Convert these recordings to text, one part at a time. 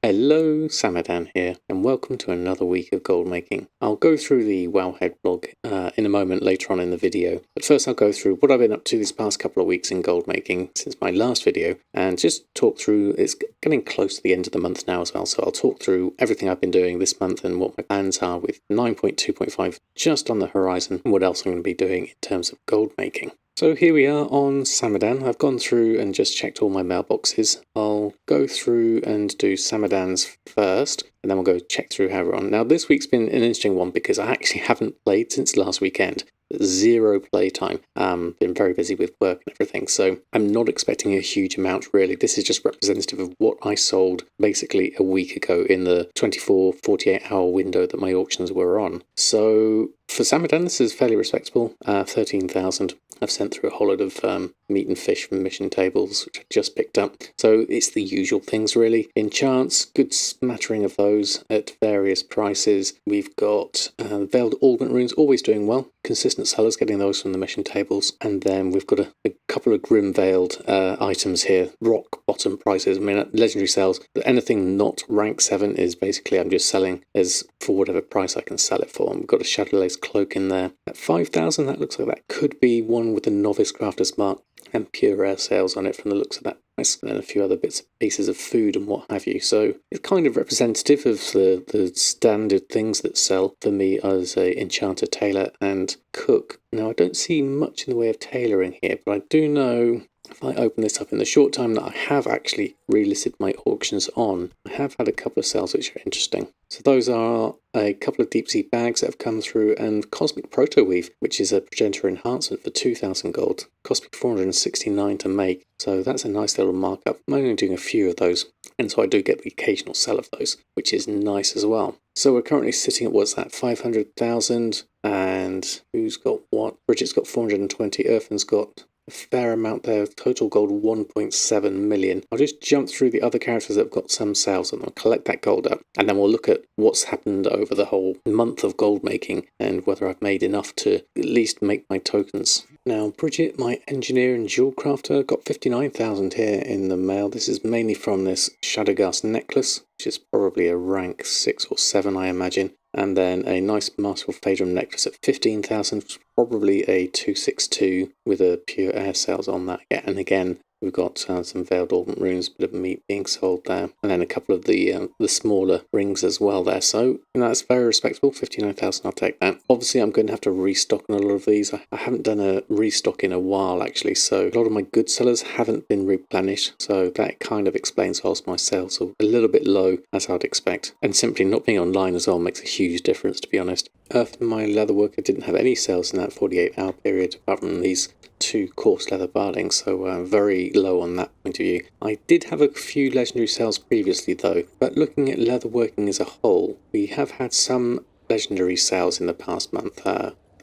Hello, Samadan here, and welcome to another week of gold making. I'll go through the Wowhead blog in a moment later on in the video, but first I'll go through what I've been up to these past couple of weeks in gold making since my last video, and just talk through, it's getting close to the end of the month now as well, so I'll talk through everything I've been doing this month and what my plans are with 9.2.5 just on the horizon, and what else I'm going to be doing in terms of gold making. So here we are on Samadan. I've gone through and just checked all my mailboxes. I'll go through and do Samadans first, and then we'll go check through how we're on. Now this week's been an interesting one because I actually haven't played since last weekend. Zero playtime. Been very busy with work and everything, so I'm not expecting a huge amount really. This is just representative of what I sold basically a week ago in the 24-48 hour window that my auctions were on. So for Samadan, this is fairly respectable. 13,000. I've sent through a whole lot of meat and fish from mission tables, which I just picked up. So it's the usual things really. Enchants, good smattering of those at various prices. We've got Veiled Augment Runes, always doing well. Consistent sellers, getting those from the mission tables. And then we've got a couple of Grim Veiled items here. Rock bottom prices. I mean, legendary sales. Anything not rank 7 is basically I'm just selling as for whatever price I can sell it for. And we've got a Shadowlands cloak in there. At 5,000, that looks like that could be one with the Novice Crafter's Mark and pure rare sales on it from the looks of that price, and then a few other bits and pieces of food and what have you. So it's kind of representative of the standard things that sell for me as a enchanter, tailor and cook. Now I don't see much in the way of tailoring here, but I do know if I open this up in the short time that I have actually relisted my auctions on, I have had a couple of sales which are interesting. So those are a couple of deep sea bags that have come through, and Cosmic Proto Weave, which is a progenitor enhancement for 2,000 gold. Cost me 469 to make, so that's a nice little markup. I'm only doing a few of those, and so I do get the occasional sell of those, which is nice as well. So we're currently sitting at, what's that, 500,000, and who's got what? Bridget's got 420, Earthen's got a fair amount there. Total gold 1.7 million. I'll just jump through the other characters that have got some sales and I'll collect that gold up, and then we'll look at what's happened over the whole month of gold making and whether I've made enough to at least make my tokens. Now Bridget, my engineer and jewel crafter, got 59,000 here in the mail. This is mainly from this Shadowghast necklace, which is probably a rank 6 or 7 I imagine. And then a nice Masterful Phaedrum necklace at 15,000, probably a 262 with a pure air sales on that. Yeah, and again, we've got some Veiled Augment Runes, bit of meat being sold there, and then a couple of the smaller rings as well there. So that's very respectable, 59,000, I'll take that. Obviously, I'm going to have to restock on a lot of these. I haven't done a restock in a while, actually, so a lot of my good sellers haven't been replenished, so that kind of explains why my sales are a little bit low, as I'd expect. And simply not being online as well makes a huge difference, to be honest. Earth, my leatherworker, didn't have any sales in that 48-hour period, apart from these 2 coarse leather bardings, so very low on that point of view. I did have a few legendary sales previously though, but looking at leatherworking as a whole, we have had some legendary sales in the past month.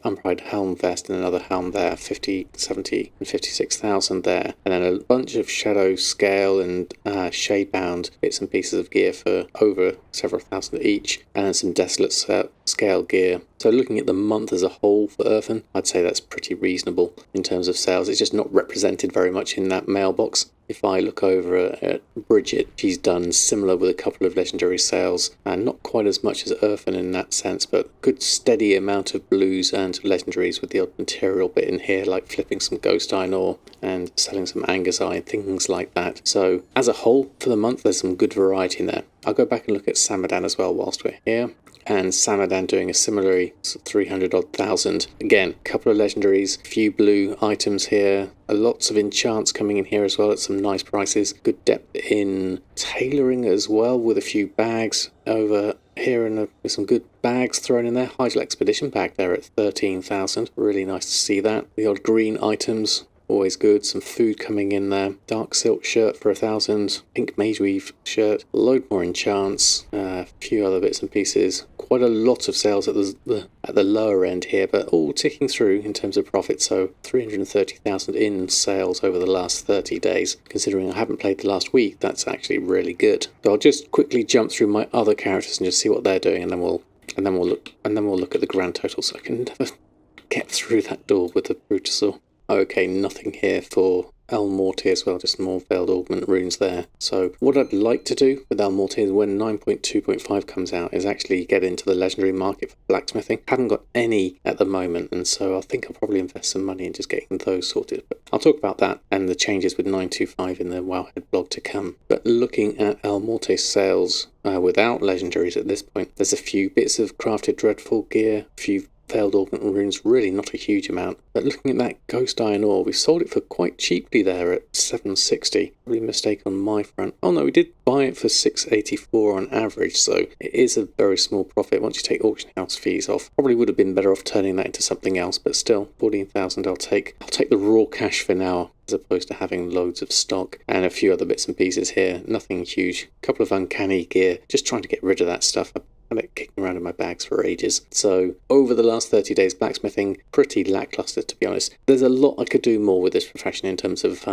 Unpride Helm Vest and another helm there, 50, 70 and 56,000 there, and then a bunch of Shadow Scale and Shadebound bits and pieces of gear for over several thousand each, and then some Desolate Scale gear. So looking at the month as a whole for Earthen, I'd say that's pretty reasonable in terms of sales. It's just not represented very much in that mailbox. If I look over at Bridget, she's done similar with a couple of legendary sales, and not quite as much as Earthen in that sense, but good steady amount of blues and legendaries with the odd material bit in here, like flipping some Ghost Iron ore and selling some Anger's Eye and things like that. So as a whole, for the month, there's some good variety in there. I'll go back and look at Samadan as well whilst we're here. And Samadan doing a similarly 300 odd thousand. Again, a couple of legendaries, a few blue items here, lots of enchants coming in here as well at some nice prices. Good depth in tailoring as well, with a few bags over here and with some good bags thrown in there. Hydel Expedition bag there at 13,000. Really nice to see that. The odd green items, always good. Some food coming in there. Dark silk shirt for 1,000. Pink mage weave shirt. A load more enchants. A few other bits and pieces. Quite a lot of sales at the lower end here, but all ticking through in terms of profit. So 330,000 in sales over the last 30 days. Considering I haven't played the last week, that's actually really good. So I'll just quickly jump through my other characters and just see what they're doing, and then we'll look at the grand total. So I can never get through that door with the Brutosaur. Okay, nothing here for El Morte as well, just more Veiled Augment runes there. So what I'd like to do with El Morte is when 9.2.5 comes out is actually get into the legendary market for blacksmithing. Haven't got any at the moment, and so I think I'll probably invest some money in just getting those sorted. But I'll talk about that and the changes with 9.2.5 in the Wowhead blog to come. But looking at El Morte's sales without legendaries at this point, there's a few bits of crafted dreadful gear, a few Veiled Augment runes, really not a huge amount. But looking at that Ghost Iron Ore, we sold it for quite cheaply there at 760. Probably a mistake on my front. Oh no, we did buy it for 684 on average, so it is a very small profit once you take auction house fees off. Probably would have been better off turning that into something else, but still, 14,000 I'll take the raw cash for now, as opposed to having loads of stock and a few other bits and pieces here. Nothing huge. A couple of uncanny gear, just trying to get rid of that stuff. I've had it kicking around in my bags for ages. So over the last 30 days, blacksmithing, pretty lackluster to be honest. There's a lot I could do more with this profession in terms of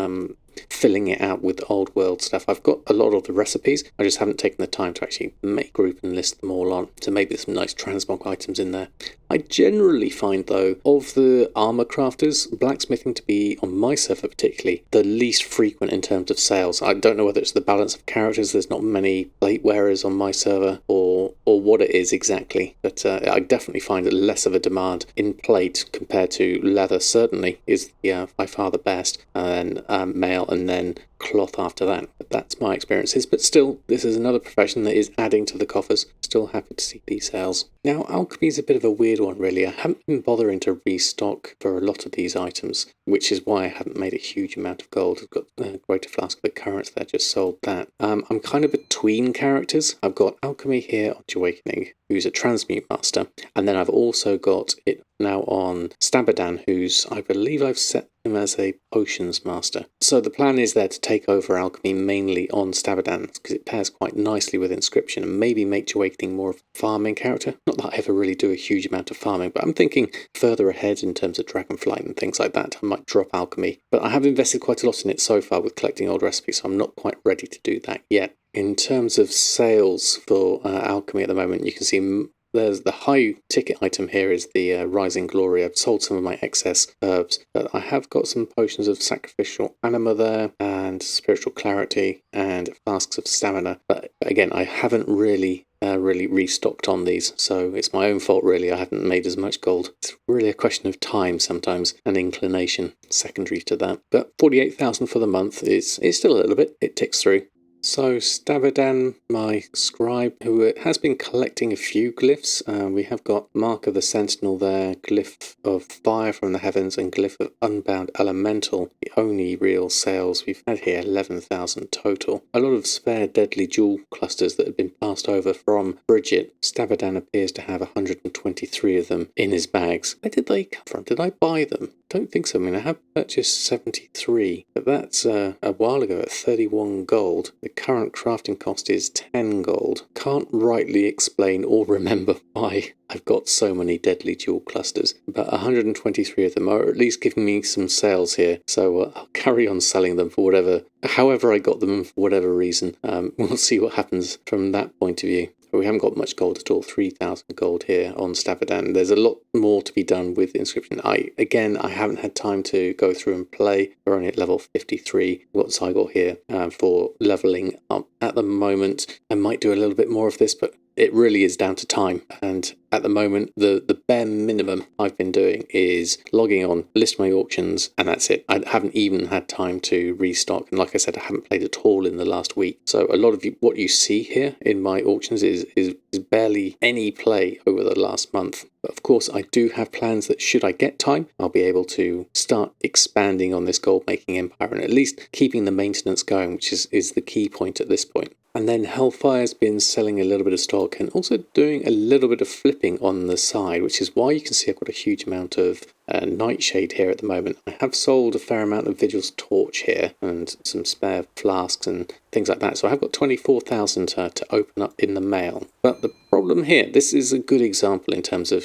filling it out with old world stuff. I've got a lot of the recipes, I just haven't taken the time to actually make group and list them all on. So maybe there's some nice transmog items in there. I generally find though, of the armor crafters, blacksmithing to be, on my server particularly, the least frequent in terms of sales. I don't know whether it's the balance of characters, there's not many plate wearers on my server, or what it is exactly, but I definitely find it less of a demand in plate compared to leather. Certainly is by far the best, and mail, and then cloth after that. But that's my experiences. But still, this is another profession that is adding to the coffers. Still happy to see these sales. Now, alchemy is a bit of a weird one, really. I haven't been bothering to restock for a lot of these items, which is why I haven't made a huge amount of gold. I've got a greater flask of the currents there, just sold that. I'm kind of between characters. I've got alchemy here on Awakening, who's a transmute master, and then I've also got it now on Samadan, who's, I believe I've set him as a potions master. So the plan is there to take over alchemy mainly on Samadan, because it pairs quite nicely with inscription, and maybe make Awakening more of a farming character. Not that I ever really do a huge amount of farming, but I'm thinking further ahead in terms of Dragonflight and things like that. I might drop alchemy, but I have invested quite a lot in it so far with collecting old recipes, so I'm not quite ready to do that yet. In terms of sales for alchemy at the moment, you can see there's the high ticket item here is the Rising Glory. I've sold some of my excess herbs, but I have got some potions of sacrificial anima there, and spiritual clarity, and flasks of stamina. But again, I haven't really restocked on these, so it's my own fault really. I haven't made as much gold. It's really a question of time sometimes, and inclination secondary to that. But 48,000 for the month is still a little bit. It ticks through. So Samadan, my scribe, who has been collecting a few glyphs. We have got Mark of the Sentinel there, Glyph of Fire from the Heavens, and Glyph of Unbound Elemental. The only real sales we've had here, 11,000 total. A lot of spare deadly jewel clusters that have been passed over from Bridget. Samadan appears to have 123 of them in his bags. Where did they come from? Did I buy them? Don't think so. I mean, I have purchased 73, but that's a while ago at 31 gold. The current crafting cost is 10 gold. Can't rightly explain or remember why I've got so many deadly jewel clusters, but 123 of them are at least giving me some sales here, so I'll carry on selling them for however I got them, for whatever reason. We'll see what happens from that point of view. We haven't got much gold at all, 3,000 gold here on Samadan. There's a lot more to be done with inscription. I haven't had time to go through and play. We're only at level 53. We've got Zygot here for leveling up. At the moment, I might do a little bit more of this, but it really is down to time. And at the moment, the bare minimum I've been doing is logging on, list my auctions, and that's it. I haven't even had time to restock. And like I said, I haven't played at all in the last week. So a lot of what you see here in my auctions is barely any play over the last month. But of course, I do have plans that should I get time, I'll be able to start expanding on this gold making empire and at least keeping the maintenance going, which is the key point at this point. And then Hellfire's been selling a little bit of stock and also doing a little bit of flipping on the side, which is why you can see I've got a huge amount of Nightshade here at the moment. I have sold a fair amount of Vigil's Torch here and some spare flasks and things like that. So I have got 24,000 to open up in the mail. But the problem here, this is a good example in terms of,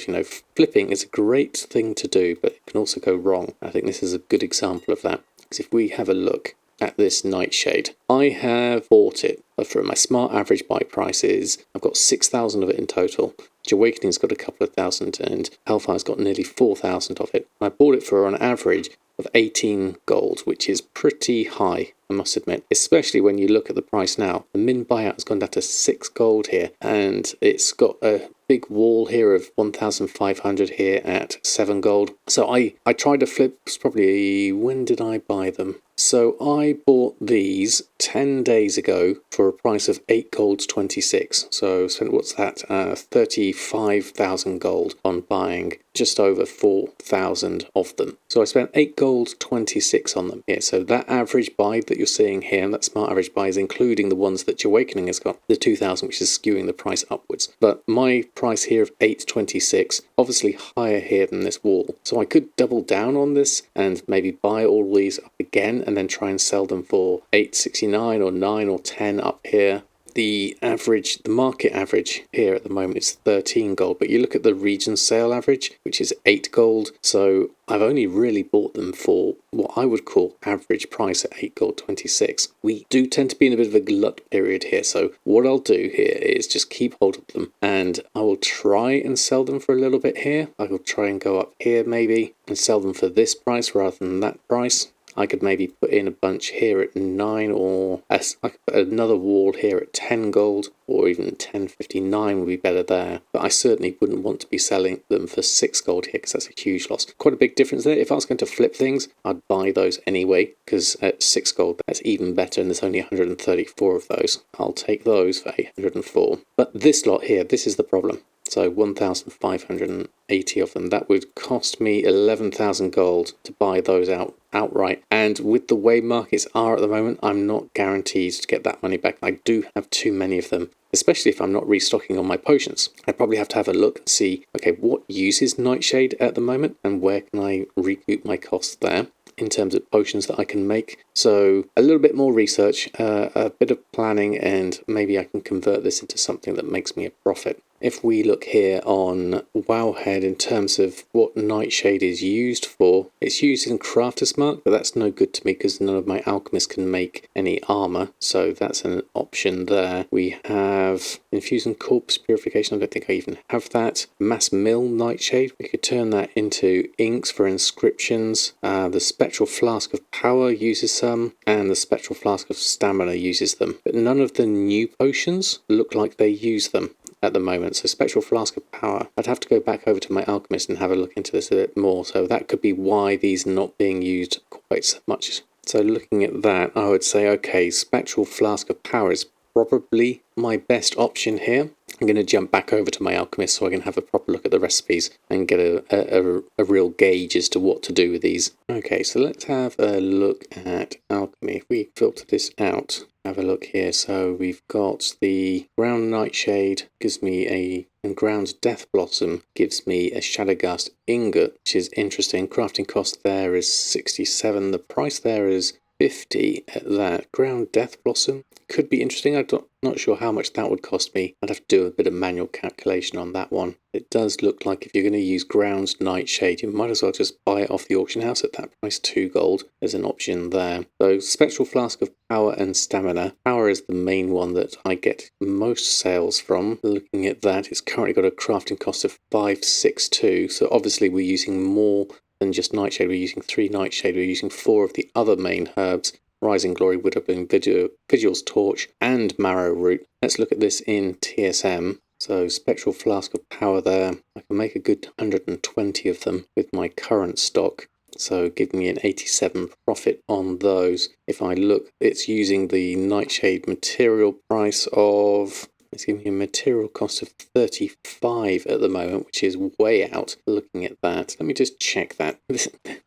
flipping is a great thing to do, but it can also go wrong. I think this is a good example of that. Because if we have a look at this Nightshade, I have bought it for my smart average buy price is, I've got 6,000 of it in total. Awakening's got a couple of thousand, and Hellfire's got nearly 4,000 of it. I bought it for, on average, of 18 gold, which is pretty high, I must admit, especially when you look at the price now. The min buyout has gone down to 6 gold here, and it's got a big wall here of 1,500 here at 7 gold. So I tried to flip, probably, when did I buy them? So I bought these 10 days ago for a price of 8 gold 26. So spent, what's that, 35,000 gold on buying just over 4,000 of them. So I spent 8 gold 26 on them here. So that average buy that you're seeing here, and that smart average buy is including the ones that Awakening has got, the 2,000, which is skewing the price upwards. But my price here of 826, obviously higher here than this wall. So I could double down on this and maybe buy all these up again and then try and sell them for 869 or 9 or 10 up here. The average, the market average here at the moment is 13 gold, but you look at the region sale average, which is 8 gold. So I've only really bought them for what I would call average price at 8 gold 26. We do tend to be in a bit of a glut period here, so what I'll do here is just keep hold of them, and I will try and sell them for a little bit here. I will try and go up here maybe and sell them for this price rather than that price. I could maybe put in a bunch here at 9, or I could put another wall here at 10 gold, or even 10.59 would be better there. But I certainly wouldn't want to be selling them for 6 gold here, because that's a huge loss. Quite a big difference there. If I was going to flip things, I'd buy those anyway, because at 6 gold, that's even better, and there's only 134 of those. I'll take those for 804. But this lot here, this is the problem. So 1,580 of them. That would cost me 11,000 gold to buy those outright. And with the way markets are at the moment, I'm not guaranteed to get that money back. I do have too many of them, especially if I'm not restocking on my potions. I probably have to have a look and see, okay, what uses Nightshade at the moment and where can I recoup my costs there in terms of potions that I can make. So a little bit more research, a bit of planning, and maybe I can convert this into something that makes me a profit. If we look here on Wowhead in terms of what Nightshade is used for, it's used in Crafter's Mark, but that's no good to me because none of my alchemists can make any armor, so that's an option there. We have Infusing Corpse Purification, I don't think I even have that. Mass Mill Nightshade, we could turn that into inks for inscriptions. The Spectral Flask of Power uses some, and the Spectral Flask of Stamina uses them. But none of the new potions look like they use them at the moment. So Spectral Flask of Power, I'd have to go back over to my alchemist and have a look into this a bit more. So that could be why these are not being used quite so much. So looking at that, I would say, okay, Spectral Flask of Power is probably my best option here. I'm going to jump back over to my alchemist so I can have a proper look at the recipes and get a real gauge as to what to do with these. Okay, so let's have a look at alchemy. If we filter this out, have a look here. So we've got the Ground Nightshade gives me and Ground Death Blossom gives me a Shadowgast ingot, which is interesting. Crafting cost there is 67. The price there is 50 at that. Ground Death Blossom could be interesting. I'm not sure how much that would cost me. I'd have to do a bit of manual calculation on that one. It does look like if you're going to use Ground Nightshade, you might as well just buy it off the auction house at that price, 2 gold. There's an option there. So Spectral Flask of Power and Stamina. Power is the main one that I get most sales from. Looking at that, it's currently got a crafting cost of 562. So obviously we're using more than just Nightshade. We're using 3 Nightshade. We're using 4 of the other main herbs. Rising Glory would have been Vigil's Torch and Marrow Root. Let's look at this in TSM. So Spectral Flask of Power there. I can make a good 120 of them with my current stock. So giving me an 87 profit on those. If I look, it's using the Nightshade material price of... It's giving me a material cost of 35 at the moment, which is way out. Looking at that, let me just check that.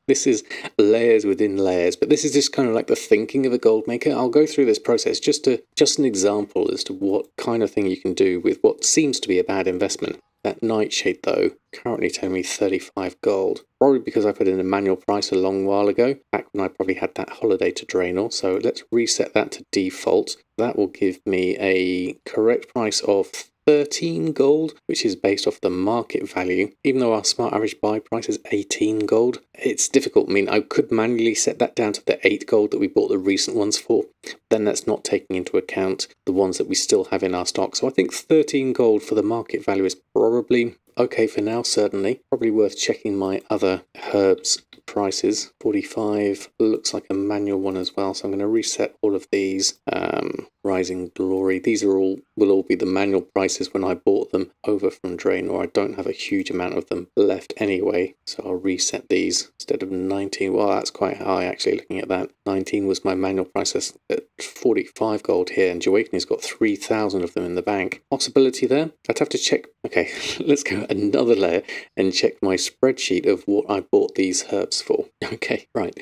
This is layers within layers, but this is just kind of like the thinking of a gold maker. I'll go through this process just an example as to what kind of thing you can do with what seems to be a bad investment. That Nightshade, though, currently telling me 35 gold. Probably because I put in a manual price a long while ago, back when I probably had that holiday to Draenor. So let's reset that to default. That will give me a correct price of 13 gold, which is based off the market value. Even though our smart average buy price is 18 gold, it's difficult. I mean, I could manually set that down to the 8 gold that we bought the recent ones for. Then that's not taking into account the ones that we still have in our stock. So I think 13 gold for the market value is probably okay for now, certainly. Probably worth checking my other herbs prices. 45 looks like a manual one as well, so I'm going to reset all of these. Rising Glory, these will all be the manual prices when I bought them over from Draenor. I don't have a huge amount of them left anyway, so I'll reset these instead of 19. Well, that's quite high actually, looking at that. 19 was my manual price at 45 gold here, and Awakening's got 3,000 of them in the bank. Possibility there? I'd have to check. Okay, let's go another layer and check my spreadsheet of what I bought these herbs for. Okay, right.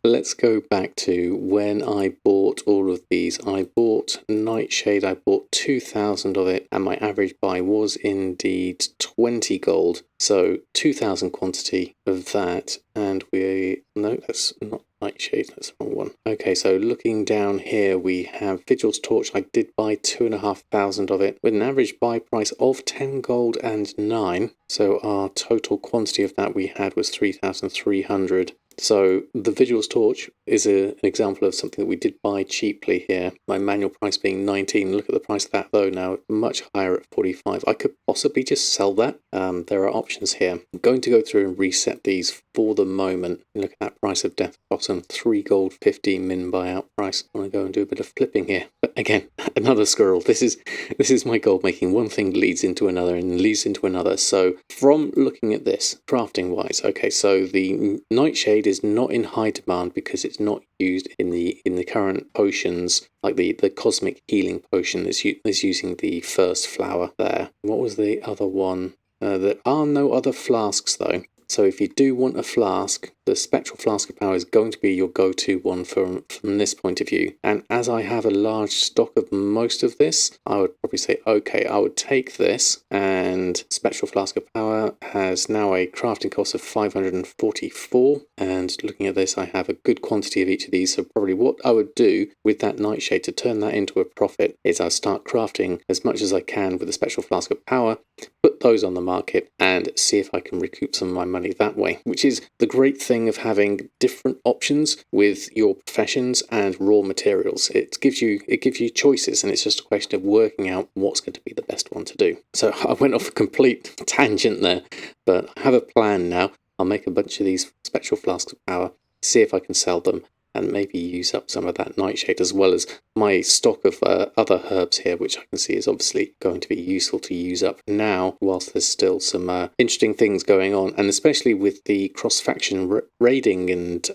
Let's go back to when I bought all of these. I bought Nightshade, I bought 2,000 of it, and my average buy was indeed 20 gold. So 2,000 quantity of that, and no, that's not Nightshade, that's the wrong one. Okay, so looking down here, we have Vigil's Torch. I did buy 2,500 of it with an average buy price of 10 gold and 9. So our total quantity of that we had was 3,300. So the Vigil's Torch is an example of something that we did buy cheaply here. My manual price being 19. Look at the price of that though now, much higher at 45. I could possibly just sell that. There are options here. I'm going to go through and reset these for the moment. Look at that price of Death Bottom, 3 gold 15 min buyout price. I want to go and do a bit of flipping here. But again, another squirrel. This is my gold making. One thing leads into another and leads into another. So from looking at this, crafting wise, okay, so the Nightshade is not in high demand because it's not used in the current potions, like the cosmic healing potion is using the first flower there. What was the other one? There are no other flasks though. So if you do want a flask, the Spectral Flask of Power is going to be your go-to one from this point of view. And as I have a large stock of most of this, I would probably say, okay, I would take this. And Spectral Flask of Power has now a crafting cost of 544. And looking at this, I have a good quantity of each of these. So probably what I would do with that Nightshade to turn that into a profit is I'll start crafting as much as I can with the Spectral Flask of Power, put those on the market and see if I can recoup some of my money that way, which is the great thing of having different options with your professions and raw materials. It gives you choices, and it's just a question of working out what's going to be the best one to do. So I went off a complete tangent there, but I have a plan now. I'll make a bunch of these Spectral Flasks of Power, see if I can sell them, and maybe use up some of that Nightshade, as well as my stock of other herbs here, which I can see is obviously going to be useful to use up now, whilst there's still some interesting things going on, and especially with the cross-faction raiding and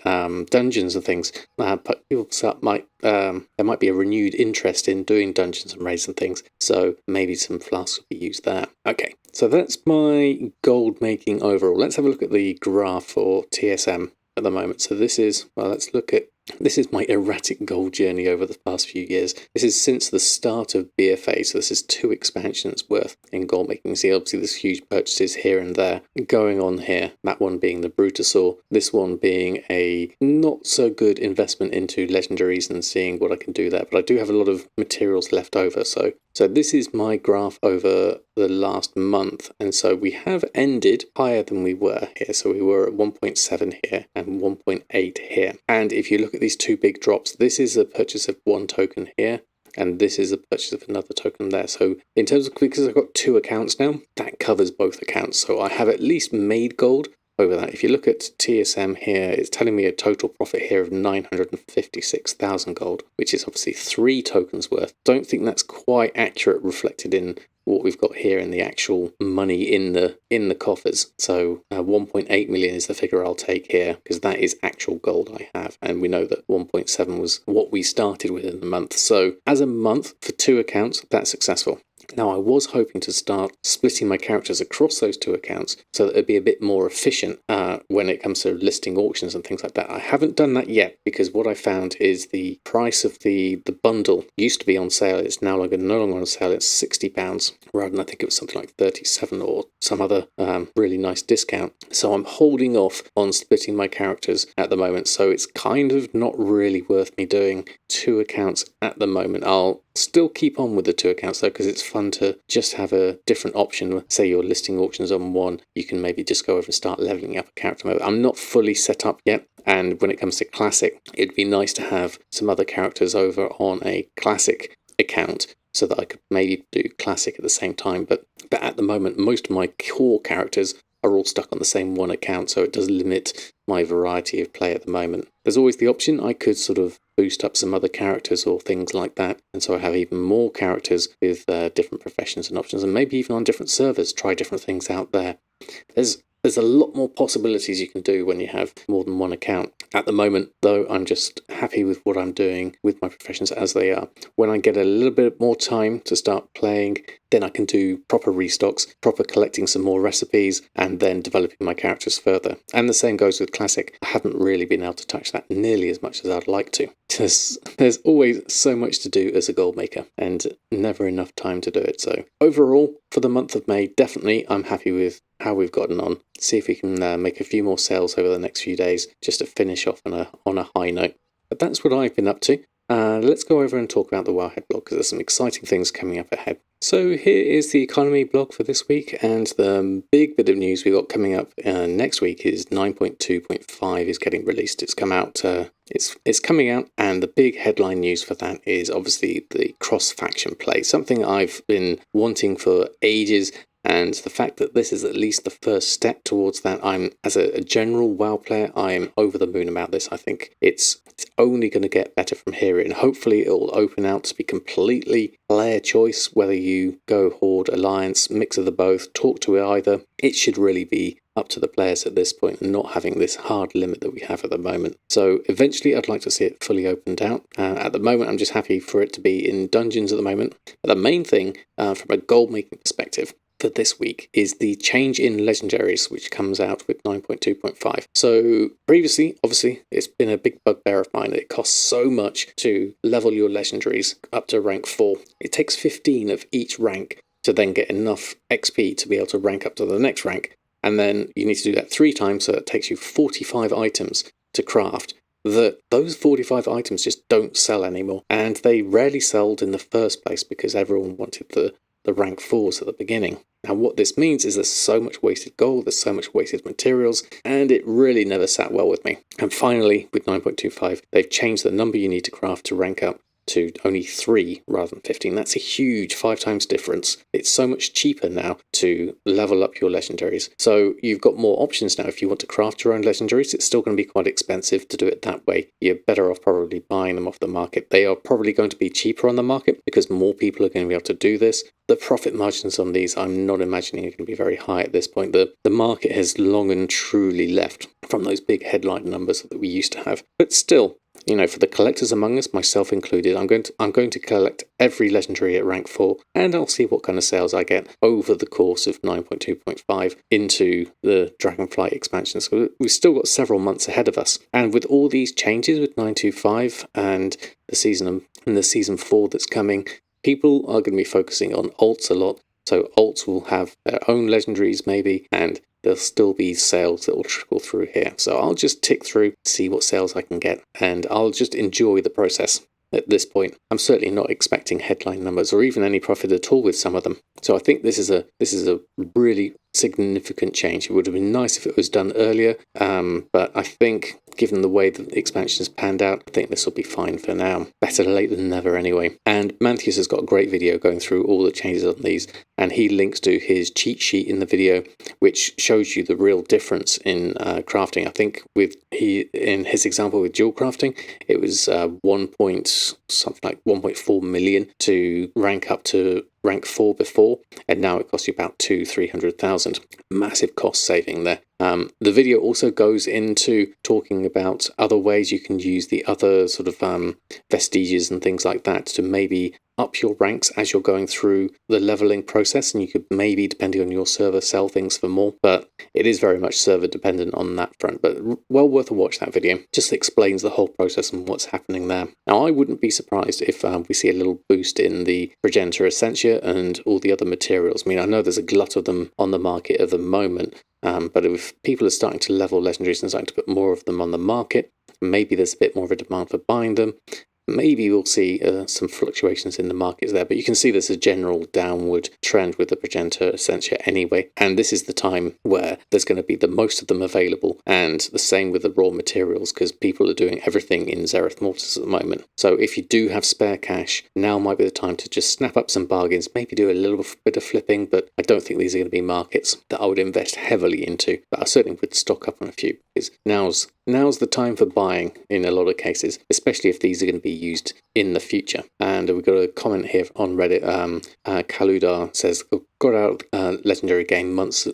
dungeons and things. People there might be a renewed interest in doing dungeons and raids and things, so maybe some flasks will be used there. Okay, so that's my gold making overall. Let's have a look at the graph for TSM at the moment. So this is, well, let's look at, this is my erratic gold journey over the past few years. This is since the start of BFA, so this is 2 expansions worth in gold making. See, obviously there's huge purchases here and there going on here. That one being the Brutasaur, this one being a not so good investment into Legendaries and seeing what I can do there. But I do have a lot of materials left over, so this is my graph over the last month, and so we have ended higher than we were here. So we were at 1.7 here and 1.8 here. And if you look at these 2 big drops, this is a purchase of 1 token here, and this is a purchase of another token there. So in terms of, because I've got 2 accounts now, that covers both accounts. So I have at least made gold over that. If you look at TSM here, it's telling me a total profit here of 956,000 gold, which is obviously 3 tokens worth. Don't think that's quite accurate reflected in what we've got here in the actual money in the coffers. So 1.8 million is the figure I'll take here, because that is actual gold I have, and we know that 1.7 was what we started with in the month. So as a month for 2 accounts, that's successful. Now, I was hoping to start splitting my characters across those 2 accounts so that it'd be a bit more efficient when it comes to listing auctions and things like that. I haven't done that yet, because what I found is the price of the bundle used to be on sale. It's no longer on sale. It's £60 rather than, I think it was something like 37 or some other really nice discount. So I'm holding off on splitting my characters at the moment. So it's kind of not really worth me doing 2 accounts at the moment. I'll still keep on with the 2 accounts though, because it's fun to just have a different option. Say you're listing auctions on one, you can maybe just go over and start leveling up a character mode. I'm not fully set up yet, and when it comes to classic, it'd be nice to have some other characters over on a classic account so that I could maybe do classic at the same time. But But at the moment, most of my core characters are all stuck on the same one account, so it does limit my variety of play at the moment. There's always the option I could sort of boost up some other characters or things like that, and so I have even more characters with different professions and options, and maybe even on different servers, try different things out there. There's a lot more possibilities you can do when you have more than one account. At the moment, though, I'm just happy with what I'm doing with my professions as they are. When I get a little bit more time to start playing, then I can do proper restocks, proper collecting some more recipes, and then developing my characters further. And the same goes with Classic. I haven't really been able to touch that nearly as much as I'd like to. There's always so much to do as a gold maker, and never enough time to do it. So overall, for the month of May, definitely I'm happy with how we've gotten on. See if we can make a few more sales over the next few days, just to finish off on a high note. But that's what I've been up to. Let's go over and talk about the Wowhead blog, because there's some exciting things coming up ahead. So here is the economy blog for this week, and the big bit of news we got coming up next week is 9.2.5 is getting released. It's come out. It's coming out, and the big headline news for that is obviously the cross-faction play, something I've been wanting for ages. And the fact that this is at least the first step towards that, as a general WoW player, I'm over the moon about this. I think it's only going to get better from here in. Hopefully it will open out to be completely player choice, whether you go Horde, Alliance, mix of the both, talk to either. It should really be up to the players at this point, and not having this hard limit that we have at the moment. So eventually I'd like to see it fully opened out. At the moment I'm just happy for it to be in dungeons at the moment. But the main thing from a gold making perspective for this week is the change in Legendaries, which comes out with 9.2.5. So previously, obviously, it's been a big bugbear of mine. It costs so much to level your Legendaries up to rank 4. It takes 15 of each rank to then get enough XP to be able to rank up to the next rank. And then you need to do that 3 times, so it takes you 45 items to craft. Those 45 items just don't sell anymore. And they rarely sold in the first place because everyone wanted the rank 4s at the beginning. Now what this means is there's so much wasted gold, there's so much wasted materials, and it really never sat well with me. And finally, with 9.25, they've changed the number you need to craft to rank up to only 3 rather than 15. That's a huge 5 times difference. It's so much cheaper now to level up your legendaries. So you've got more options now. If you want to craft your own legendaries, it's still going to be quite expensive to do it that way. You're better off probably buying them off the market. They are probably going to be cheaper on the market because more people are going to be able to do this. The profit margins on these, I'm not imagining are going to be very high at this point. The market has long and truly left from those big headline numbers that we used to have. But still, you know, for the collectors among us, myself included, I'm going to collect every legendary at rank 4, and I'll see what kind of sales I get over the course of 9.2.5 into the Dragonflight expansion. So we've still got several months ahead of us. And with all these changes with 9.2.5 and the season 4 that's coming, people are going to be focusing on alts a lot. So alts will have their own legendaries maybe, and there'll still be sales that will trickle through here. So I'll just tick through, see what sales I can get, and I'll just enjoy the process at this point. I'm certainly not expecting headline numbers or even any profit at all with some of them. So I think this is a really significant change. It would have been nice if it was done earlier, but I think given the way that the expansion has panned out, I think this will be fine for now. Better late than never anyway. And Mantheus has got a great video going through all the changes on these, and he links to his cheat sheet in the video, which shows you the real difference in crafting. I think in his example with dual crafting, it was something like 1.4 million to rank up to rank 4 before, and now it costs you about 300,000. Massive cost saving there. The video also goes into talking about other ways you can use the other sort of vestiges and things like that to maybe up your ranks as you're going through the leveling process, and you could maybe, depending on your server, sell things for more, but it is very much server dependent on that front. But well worth a watch, that video. Just explains the whole process and what's happening there. Now I wouldn't be surprised if we see a little boost in the Progenitor Essentia and all the other materials. I mean, I know there's a glut of them on the market at the moment, but if people are starting to level legendaries and starting to put more of them on the market, maybe there's a bit more of a demand for buying them. maybe we'll see some fluctuations in the markets there, but you can see there's a general downward trend with the Progenitor Essentia anyway, and this is the time where there's going to be the most of them available, and the same with the raw materials, because people are doing everything in Zereth Mortis at the moment. So if you do have spare cash, now might be the time to just snap up some bargains, maybe do a little bit of flipping, but I don't think these are going to be markets that I would invest heavily into, but I certainly would stock up on a few, because now's the time for buying in a lot of cases, especially if these are going to be used in the future. And we've got a comment here on Reddit. Kaludar says, got out legendary game months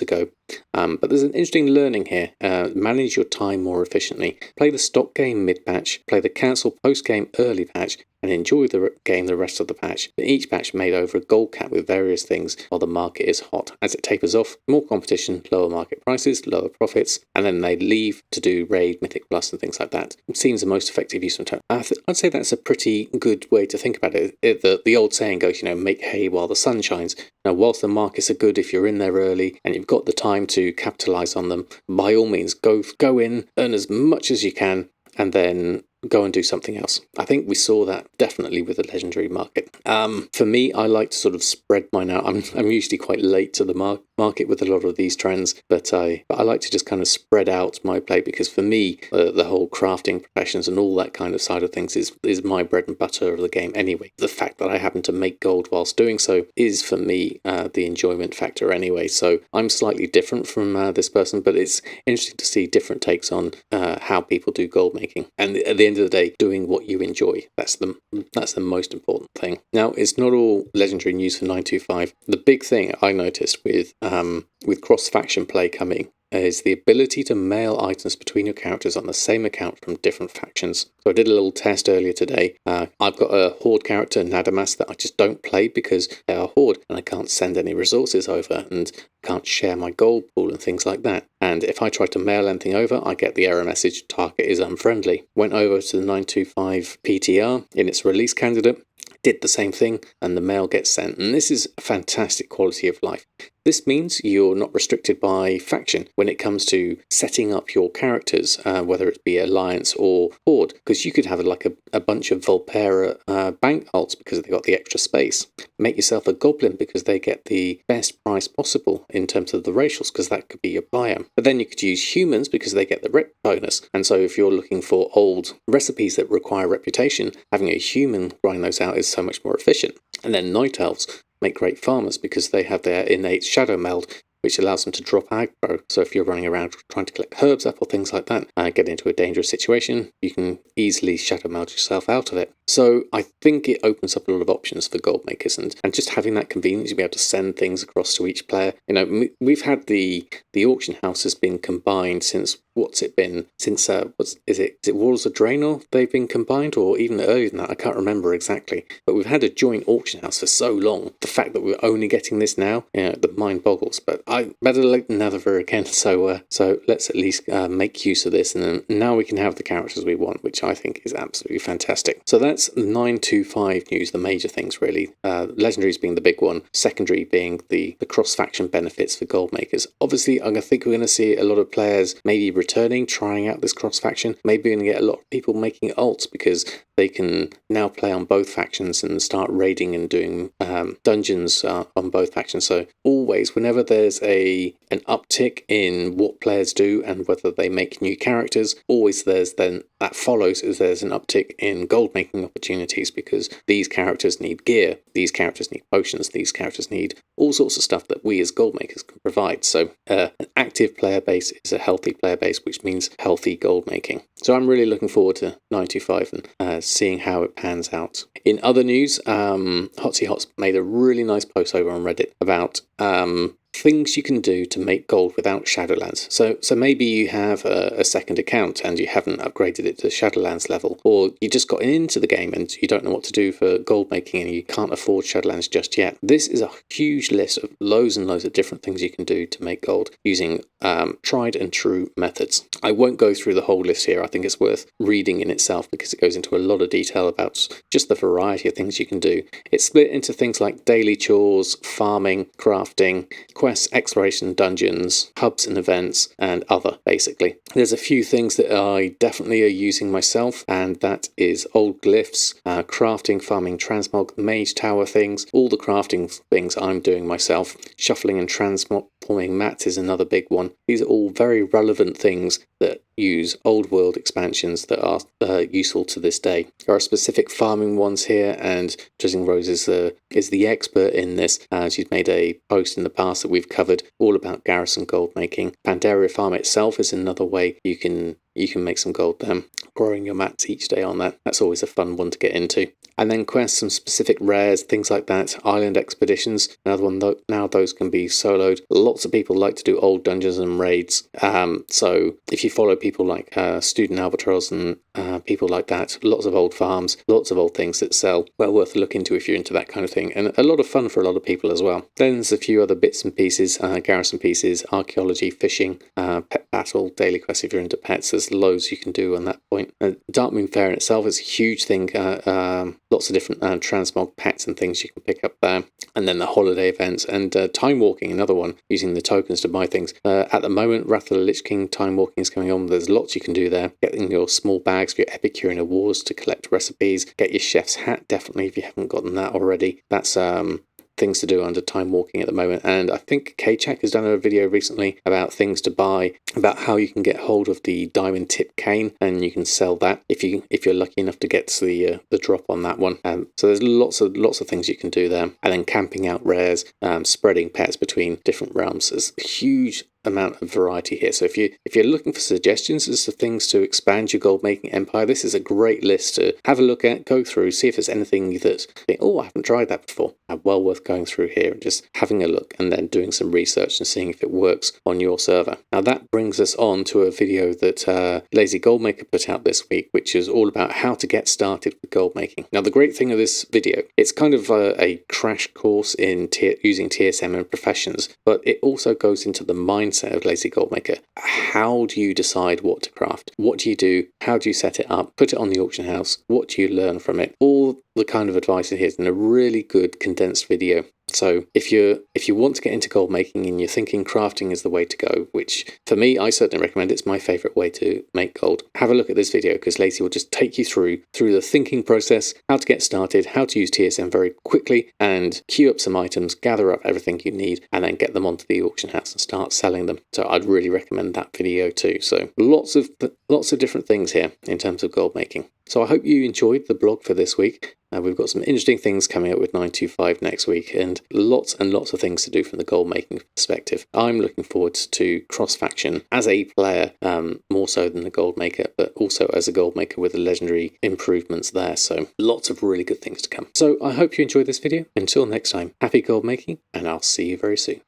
ago, but there's an interesting learning here. Manage your time more efficiently. Play the stock game mid-patch, play the cancel post-game early patch, and enjoy the game the rest of the patch. Each patch made over a gold cap with various things while the market is hot. As it tapers off, more competition, lower market prices, lower profits, and then they leave to do raid, mythic plus, and things like that. It seems the most effective use of time. I'd say that's a pretty good way to think about it. The old saying goes, make hay while the sun shines. Now, whilst the markets are good, if you're in there early and you've got the time to capitalize on them, by all means, go in, earn as much as you can, and then go and do something else. I think we saw that definitely with the legendary market. For me, I like to sort of spread mine out. I'm usually quite late to the market with a lot of these trends, but I like to just kind of spread out my play, because for me, the whole crafting professions and all that kind of side of things is my bread and butter of the game anyway. The fact that I happen to make gold whilst doing so is for me the enjoyment factor anyway. So I'm slightly different from this person, but it's interesting to see different takes on how people do gold making. And at the end of the day, doing what you enjoy, that's the most important thing. Now, it's not all legendary news for 925. The big thing I noticed with cross-faction play coming is the ability to mail items between your characters on the same account from different factions. So I did a little test earlier today. I've got a Horde character, Nadamas, that I just don't play because they are Horde and I can't send any resources over and can't share my gold pool and things like that. And if I try to mail anything over, I get the error message, target is unfriendly. Went over to the 925 PTR in its release candidate, did the same thing, and the mail gets sent. And this is a fantastic quality of life. This means you're not restricted by faction when it comes to setting up your characters, whether it be Alliance or Horde, because you could have like a bunch of Volpera bank alts because they got the extra space. Make yourself a Goblin because they get the best price possible in terms of the racials, because that could be your biome. But then you could use Humans because they get the rep bonus. And so if you're looking for old recipes that require reputation, having a human grind those out is so much more efficient. And then Night Elves make great farmers because they have their innate shadow meld, which allows them to drop aggro. So if you're running around trying to collect herbs up or things like that, get into a dangerous situation, you can easily shadow meld yourself out of it. So I think it opens up a lot of options for gold makers, and just having that convenience to be able to send things across to each player. We've had the auction house has been combined since what's it been? Since is it Walls of Draenor? They've been combined, or even earlier than that. I can't remember exactly. But we've had a joint auction house for so long. The fact that we're only getting this now, the mind boggles. But I better late than never again. So let's at least make use of this, and then now we can have the characters we want, which I think is absolutely fantastic. So that's the 925 news, the major things really. Legendaries being the big one, secondary being the cross-faction benefits for gold makers. Obviously, I think we're going to see a lot of players maybe returning, trying out this cross-faction. Maybe we're going to get a lot of people making alts because they can now play on both factions and start raiding and doing dungeons on both factions. So always, whenever there's an uptick in what players do and whether they make new characters, always there's then that follows as there's an uptick in gold making opportunities, because these characters need gear, these characters need potions, these characters need all sorts of stuff that we as gold makers can provide. So an active player base is a healthy player base, which means healthy gold making. So I'm really looking forward to 925 and seeing how it pans out. In other news, Hotsy Hots made a really nice post over on Reddit about things you can do to make gold without Shadowlands. So maybe you have a second account and you haven't upgraded it to Shadowlands level, or you just got into the game and you don't know what to do for gold making and you can't afford Shadowlands just yet. This is a huge list of loads and loads of different things you can do to make gold using tried and true methods. I won't go through the whole list here. I think it's worth reading in itself because it goes into a lot of detail about just the variety of things you can do. It's split into things like daily chores, farming, crafting, quests, exploration, dungeons, hubs and events, and other, basically. There's a few things that I definitely are using myself, and that is old glyphs, crafting, farming, transmog, mage tower things, all the crafting things I'm doing myself. Shuffling and transforming mats is another big one. These are all very relevant things that use old world expansions that are useful to this day. There are specific farming ones here, and Drizzling Rose is the expert in this. She's made a post in the past that we've covered all about garrison gold making. Pandaria Farm itself is another way you can make some gold there. Growing your mats each day on that. That's always a fun one to get into. And then quests, some specific rares, things like that. Island expeditions, another one. Now those can be soloed. Lots of people like to do old dungeons and raids. So if you follow people like Student Albatross and people like that, lots of old farms, lots of old things that sell. Well worth a look into if you're into that kind of thing. And a lot of fun for a lot of people as well. Then there's a few other bits and pieces, garrison pieces, archaeology, fishing, pet battle, daily quests if you're into pets. There's loads you can do on that point. Darkmoon Fair in itself is a huge thing. Lots of different transmog pets and things you can pick up there. And then the holiday events and time walking, another one, using the tokens to buy things. At the moment, Wrath of the Lich King time walking is going on. There's lots you can do there. Getting your small bags for your Epicurean Awards to collect recipes. Get your chef's hat, definitely, if you haven't gotten that already. That's things to do under time walking at the moment. And I think K-Check has done a video recently about things to buy, about how you can get hold of the diamond tip cane, and you can sell that if you're lucky enough to get to the drop on that one. So there's lots of things you can do there. And then camping out rares, spreading pets between different realms. There's a huge amount of variety here. So if you're looking for suggestions as to things to expand your gold making empire, this is a great list to have a look at, go through, see if there's anything that you think, oh, I haven't tried that before. Well worth going through here and just having a look and then doing some research and seeing if it works on your server. Now that brings us on to a video that Lazy Goldmaker put out this week, which is all about how to get started with gold making. Now the great thing of this video, it's kind of a crash course in using TSM and professions, but it also goes into the mindset of Lazy Goldmaker. How do you decide what to craft? What do you do? How do you set it up? Put it on the auction house? What do you learn from it? All the kind of advice in here is in a really good condensed video. So if you want to get into gold making and you're thinking crafting is the way to go, which for me, I certainly recommend, it's my favourite way to make gold, have a look at this video because Lacey will just take you through the thinking process, how to get started, how to use TSM very quickly and queue up some items, gather up everything you need and then get them onto the auction house and start selling them. So I'd really recommend that video too. So lots of different things here in terms of gold making. So I hope you enjoyed the blog for this week. We've got some interesting things coming up with 925 next week and lots of things to do from the gold making perspective. I'm looking forward to cross-faction as a player, more so than the gold maker, but also as a gold maker with the legendary improvements there. So lots of really good things to come. So I hope you enjoyed this video. Until next time, happy gold making and I'll see you very soon.